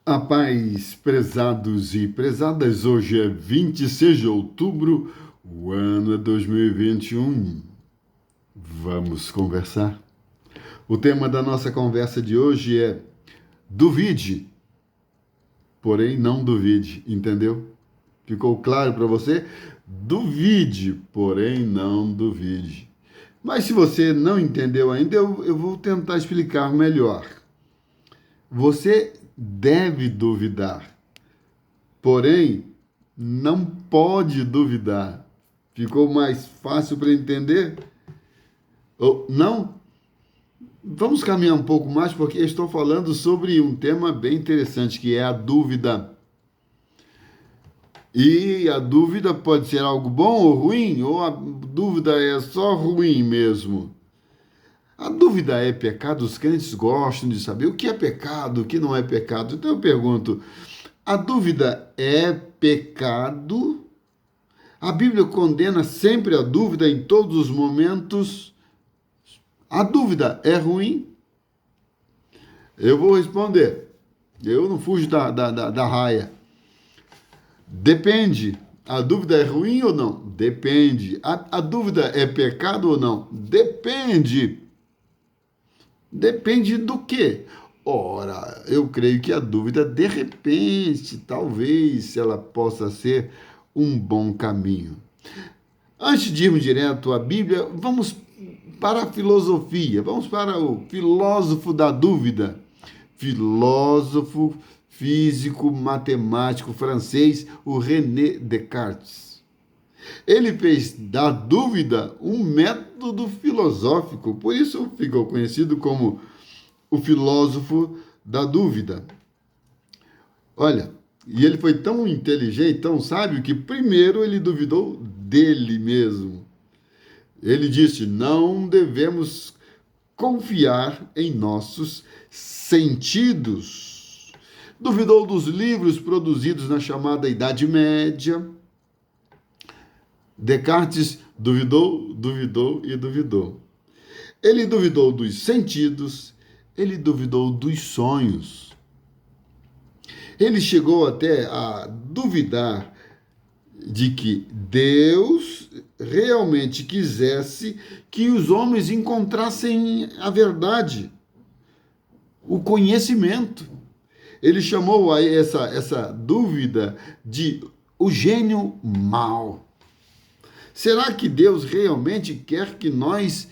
A paz, prezados e prezadas, hoje é 26 de outubro, o ano é 2021. Vamos conversar? O tema da nossa conversa de hoje é duvide, porém não duvide, entendeu? Ficou claro para você? Duvide, porém não duvide. Mas se você não entendeu ainda, eu vou tentar explicar melhor. Você deve duvidar, porém, não pode duvidar. Ficou mais fácil para entender? Ou não? Vamos caminhar um pouco mais, porque eu estou falando sobre um tema bem interessante, que é a dúvida. E a dúvida pode ser algo bom ou ruim, ou a dúvida é só ruim mesmo. A dúvida é pecado? Os crentes gostam de saber o que é pecado, o que não é pecado. Então eu pergunto: a dúvida é pecado? A Bíblia condena sempre a dúvida em todos os momentos. A dúvida é ruim? Eu vou responder. Eu não fujo da raia. Depende. A dúvida é ruim ou não? Depende. A dúvida é pecado ou não? Depende. Depende do quê? Ora, eu creio que a dúvida, de repente, talvez, ela possa ser um bom caminho. Antes de irmos direto à Bíblia, vamos para a filosofia, vamos para o filósofo da dúvida, filósofo, físico, matemático francês, o René Descartes. Ele fez da dúvida um método filosófico, por isso ficou conhecido como o filósofo da dúvida. Olha, e ele foi tão inteligente, tão sábio, que primeiro ele duvidou dele mesmo. Ele disse: não devemos confiar em nossos sentidos. Duvidou dos livros produzidos na chamada Idade Média. Descartes duvidou, duvidou e duvidou. Ele duvidou dos sentidos, ele duvidou dos sonhos. Ele chegou até a duvidar de que Deus realmente quisesse que os homens encontrassem a verdade, o conhecimento. Ele chamou a essa dúvida de o gênio mau. Será que Deus realmente quer que nós,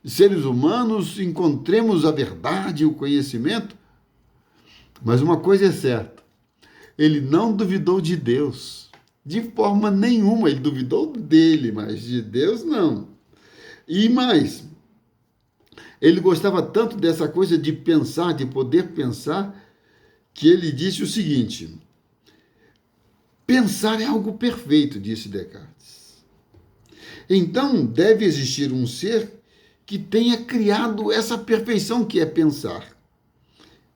seres humanos, encontremos a verdade e o conhecimento? Mas uma coisa é certa, ele não duvidou de Deus, de forma nenhuma. Ele duvidou dele, mas de Deus não. E mais, ele gostava tanto dessa coisa de pensar, de poder pensar, que ele disse o seguinte: pensar é algo perfeito, disse Descartes. Então deve existir um ser que tenha criado essa perfeição que é pensar.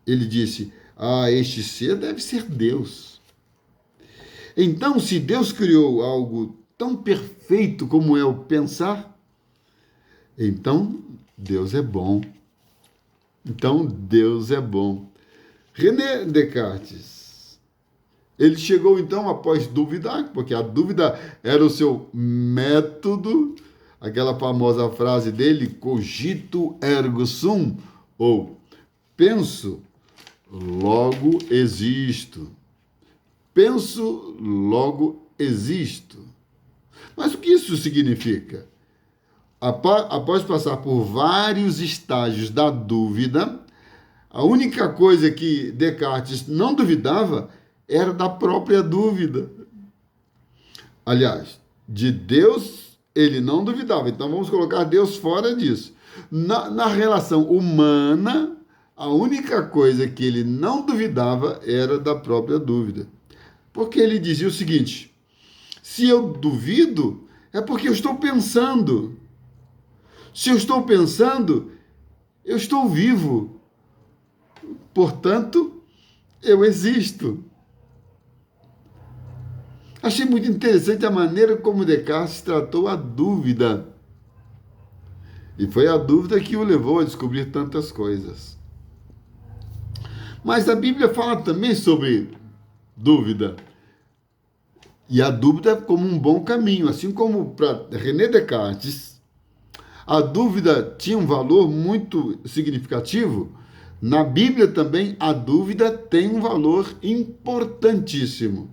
Ele disse: este ser deve ser Deus. Então, se Deus criou algo tão perfeito como é o pensar, então Deus é bom. Então Deus é bom. René Descartes, ele chegou então após duvidar, porque a dúvida era o seu método, aquela famosa frase dele, cogito ergo sum, ou penso, logo existo. Penso, logo existo. Mas o que isso significa? Após passar por vários estágios da dúvida, a única coisa que Descartes não duvidava era da própria dúvida. Aliás, de Deus ele não duvidava. Então vamos colocar Deus fora disso. Na relação humana, a única coisa que ele não duvidava era da própria dúvida. Porque ele dizia o seguinte: se eu duvido, é porque eu estou pensando. Se eu estou pensando, eu estou vivo. Portanto, eu existo. Achei muito interessante a maneira como Descartes tratou a dúvida. E foi a dúvida que o levou a descobrir tantas coisas. Mas a Bíblia fala também sobre dúvida. E a dúvida como um bom caminho, assim como para René Descartes, a dúvida tinha um valor muito significativo. Na Bíblia também a dúvida tem um valor importantíssimo.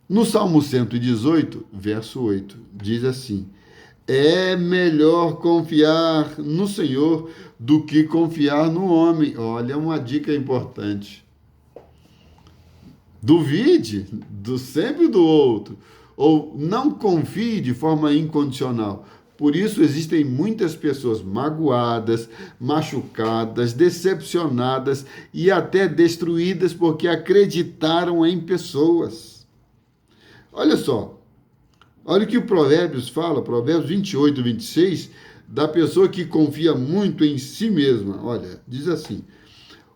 No Salmo 118, verso 8, diz assim: é melhor confiar no Senhor do que confiar no homem. Olha, uma dica importante. Duvide do sempre do outro, ou não confie de forma incondicional. Por isso existem muitas pessoas magoadas, machucadas, decepcionadas e até destruídas porque acreditaram em pessoas. Olha só, olha o que o Provérbios fala, Provérbios 28, 26, da pessoa que confia muito em si mesma. Olha, diz assim: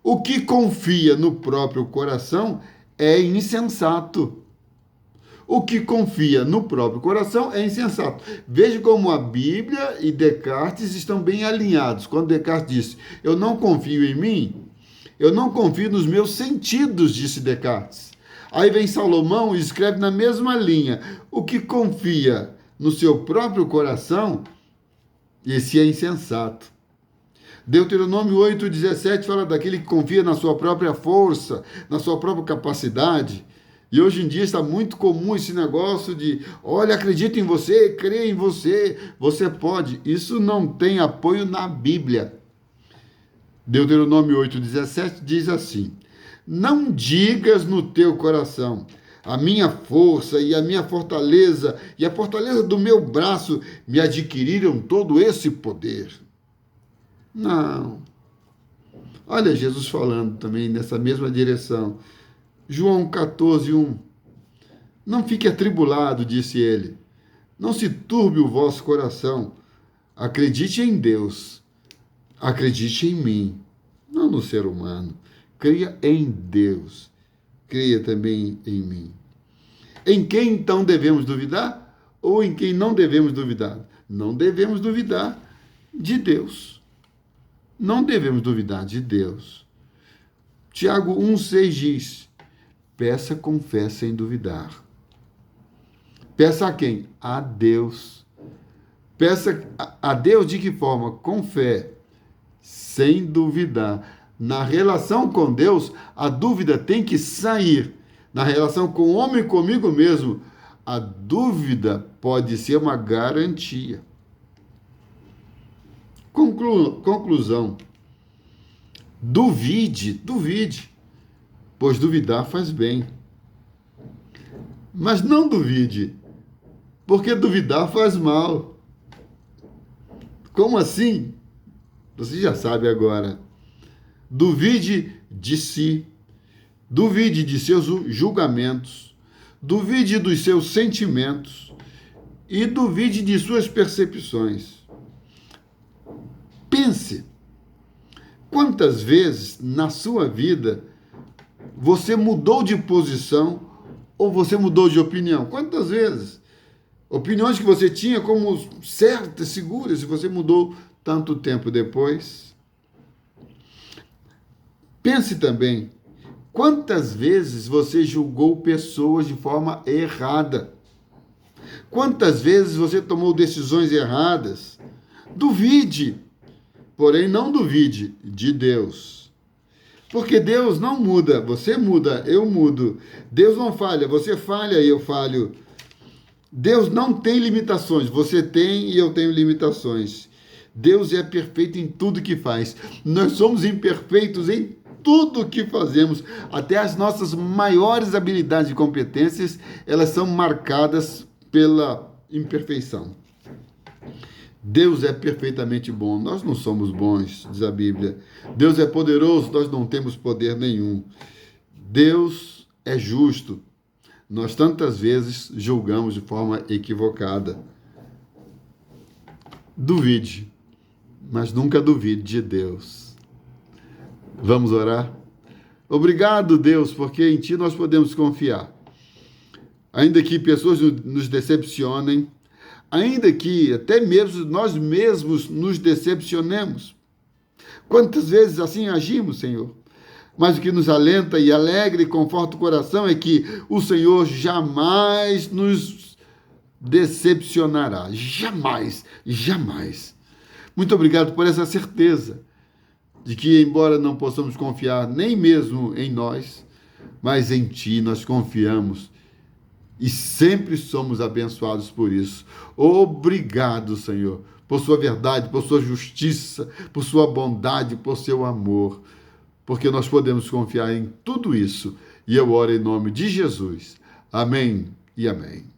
o que confia no próprio coração é insensato. O que confia no próprio coração é insensato. Veja como a Bíblia e Descartes estão bem alinhados. Quando Descartes disse: eu não confio em mim, eu não confio nos meus sentidos, disse Descartes. Aí vem Salomão e escreve na mesma linha: o que confia no seu próprio coração, esse é insensato. Deuteronômio 8,17 fala daquele que confia na sua própria força, na sua própria capacidade. E hoje em dia está muito comum esse negócio de: olha, acredita em você, crê em você, você pode. Isso não tem apoio na Bíblia. Deuteronômio 8,17 diz assim: não digas no teu coração: a minha força e a minha fortaleza e a fortaleza do meu braço me adquiriram todo esse poder. Não. Olha Jesus falando também nessa mesma direção. João 14:1. Não fique atribulado, disse ele. Não se turbe o vosso coração. Acredite em Deus. Acredite em mim. Não no ser humano. Creia em Deus. Creia também em mim. Em quem então devemos duvidar? Ou em quem não devemos duvidar? Não devemos duvidar de Deus. Não devemos duvidar de Deus. Tiago 1,6 diz: peça com fé sem duvidar. Peça a quem? A Deus. Peça a Deus de que forma? Com fé, sem duvidar. Na relação com Deus, a dúvida tem que sair. Na relação com o homem e comigo mesmo, a dúvida pode ser uma garantia. Conclusão. Duvide, pois duvidar faz bem. Mas não duvide, porque duvidar faz mal. Como assim? Você já sabe agora. Duvide de si, duvide de seus julgamentos, duvide dos seus sentimentos e duvide de suas percepções. Pense, quantas vezes na sua vida você mudou de posição ou você mudou de opinião? Quantas vezes? Opiniões que você tinha como certas, seguras, e você mudou tanto tempo depois. Pense também, quantas vezes você julgou pessoas de forma errada? Quantas vezes você tomou decisões erradas? Duvide, porém não duvide de Deus. Porque Deus não muda, você muda, eu mudo. Deus não falha, você falha e eu falho. Deus não tem limitações, você tem e eu tenho limitações. Deus é perfeito em tudo que faz. Nós somos imperfeitos em tudo que fazemos. Até as nossas maiores habilidades e competências, elas são marcadas pela imperfeição. Deus é perfeitamente bom, nós não somos bons, diz a Bíblia. Deus é poderoso, nós não temos poder nenhum. Deus é justo, nós tantas vezes julgamos de forma equivocada. Duvide, mas nunca duvide de Deus. Vamos orar? Obrigado, Deus, porque em Ti nós podemos confiar. Ainda que pessoas nos decepcionem, ainda que até mesmo nós mesmos nos decepcionemos. Quantas vezes assim agimos, Senhor? Mas o que nos alenta e alegra e conforta o coração é que o Senhor jamais nos decepcionará. Jamais, jamais. Muito obrigado por essa certeza de que, embora não possamos confiar nem mesmo em nós, mas em Ti nós confiamos e sempre somos abençoados por isso. Obrigado, Senhor, por Sua verdade, por Sua justiça, por Sua bondade, por Seu amor, porque nós podemos confiar em tudo isso. E eu oro em nome de Jesus. Amém e amém.